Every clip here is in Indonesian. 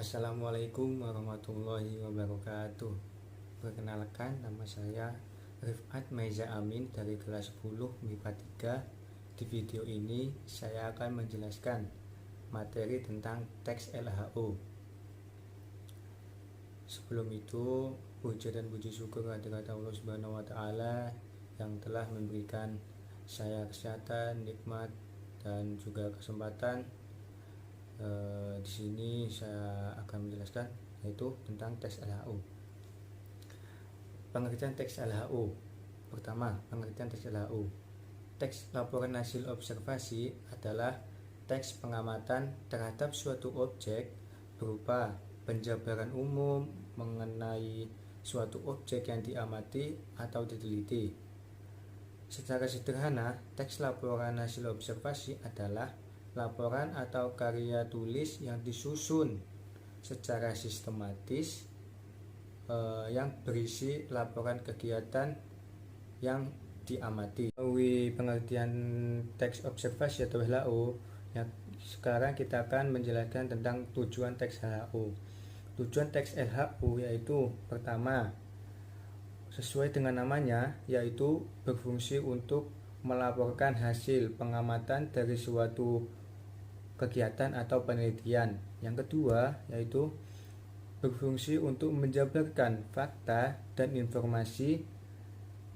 Assalamualaikum warahmatullahi wabarakatuh. Perkenalkan, nama saya Rifat Maiza Amin dari kelas 10 MIPA 3. Di video ini saya akan menjelaskan materi tentang teks LHO. Sebelum itu, puji dan puji syukur kehadirat Allah Subhanahu wa taala yang telah memberikan saya kesehatan, nikmat dan juga kesempatan. Di sini saya akan menjelaskan yaitu tentang teks LHO. Pengertian teks LHO. Pertama, pengertian teks LHO. Teks laporan hasil observasi adalah teks pengamatan terhadap suatu objek berupa penjabaran umum mengenai suatu objek yang diamati atau diteliti. Secara sederhana, teks laporan hasil observasi adalah laporan atau karya tulis yang disusun secara sistematis yang berisi laporan kegiatan yang diamati. Melalui pengertian teks observasi atau LHO, sekarang kita akan menjelaskan tentang tujuan teks LHO. Tujuan teks LHO yaitu pertama, sesuai dengan namanya, yaitu berfungsi untuk melaporkan hasil pengamatan dari suatu kegiatan atau penelitian. Yang kedua yaitu berfungsi untuk menjabarkan fakta dan informasi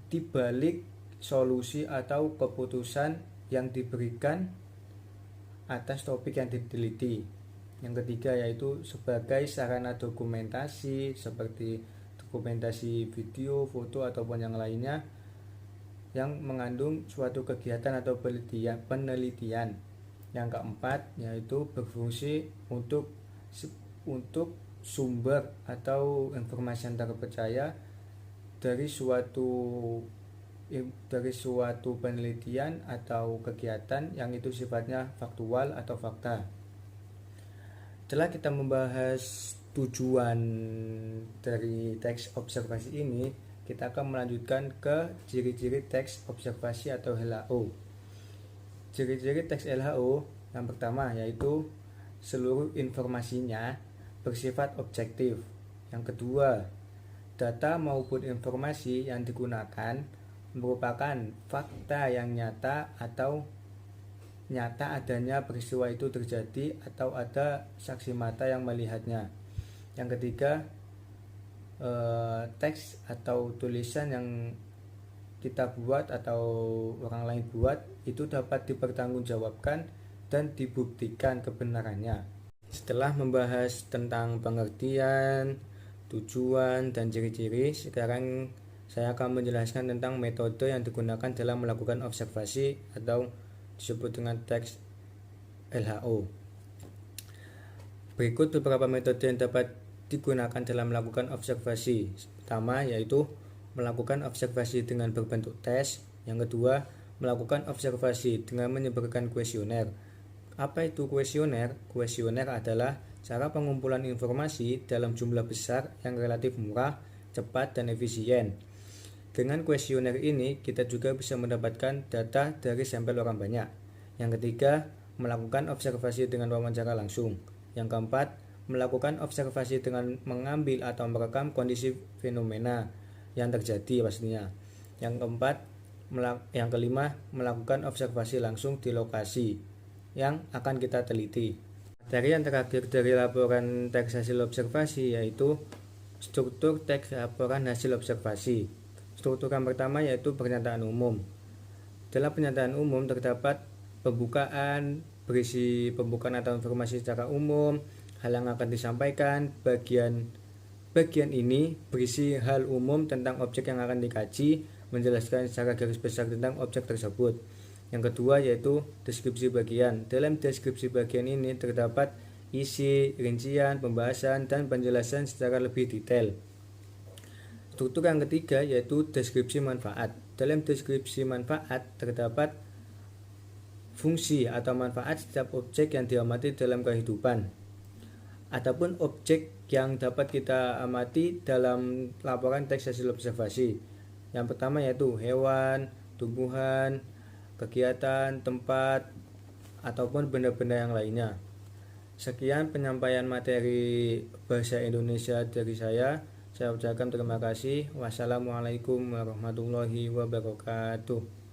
di balik solusi atau keputusan yang diberikan atas topik yang diteliti. Yang ketiga yaitu sebagai sarana dokumentasi seperti dokumentasi video, foto ataupun yang lainnya yang mengandung suatu kegiatan atau penelitian. Yang keempat yaitu berfungsi untuk sumber atau informasi yang terpercaya dari suatu penelitian atau kegiatan yang itu sifatnya faktual atau fakta. Setelah kita membahas tujuan dari teks observasi ini, kita akan melanjutkan ke ciri-ciri teks observasi atau LHO. Ciri-ciri teks LHO yang pertama yaitu seluruh informasinya bersifat objektif. Yang kedua, data maupun informasi yang digunakan merupakan fakta yang nyata atau nyata adanya peristiwa itu terjadi atau ada saksi mata yang melihatnya. Yang ketiga, teks atau tulisan yang kita buat atau orang lain buat itu dapat dipertanggungjawabkan dan dibuktikan kebenarannya. Setelah membahas tentang pengertian, tujuan, dan ciri-ciri, sekarang saya akan menjelaskan tentang metode yang digunakan dalam melakukan observasi atau disebut dengan teks LHO. Berikut beberapa metode yang dapat digunakan dalam melakukan observasi. Pertama yaitu melakukan observasi dengan berbentuk tes. Yang kedua, melakukan observasi dengan menyebarkan kuesioner. Apa itu kuesioner? Kuesioner adalah cara pengumpulan informasi dalam jumlah besar yang relatif murah, cepat, dan efisien. Dengan kuesioner ini, kita juga bisa mendapatkan data dari sampel orang banyak. Yang ketiga, melakukan observasi dengan wawancara langsung. Yang keempat, melakukan observasi dengan mengambil atau merekam kondisi fenomena yang terjadi pastinya. Yang kelima, melakukan observasi langsung di lokasi yang akan kita teliti. Materi yang terakhir dari laporan teks hasil observasi yaitu struktur teks laporan hasil observasi. Struktur yang pertama yaitu pernyataan umum. Dalam pernyataan umum terdapat pembukaan, berisi pembukaan atau informasi secara umum, hal yang akan disampaikan. Bagian ini berisi hal umum tentang objek yang akan dikaji, menjelaskan secara garis besar tentang objek tersebut. Yang kedua yaitu deskripsi bagian. Dalam deskripsi bagian ini terdapat isi, rincian, pembahasan, dan penjelasan secara lebih detail. Struktur yang ketiga yaitu deskripsi manfaat. Dalam deskripsi manfaat terdapat fungsi atau manfaat setiap objek yang diamati dalam kehidupan. Adapun objek yang dapat kita amati dalam laporan teks hasil observasi. Yang pertama yaitu hewan, tumbuhan, kegiatan, tempat, ataupun benda-benda yang lainnya. Sekian penyampaian materi bahasa Indonesia dari saya. Saya ucapkan terima kasih. Wassalamualaikum warahmatullahi wabarakatuh.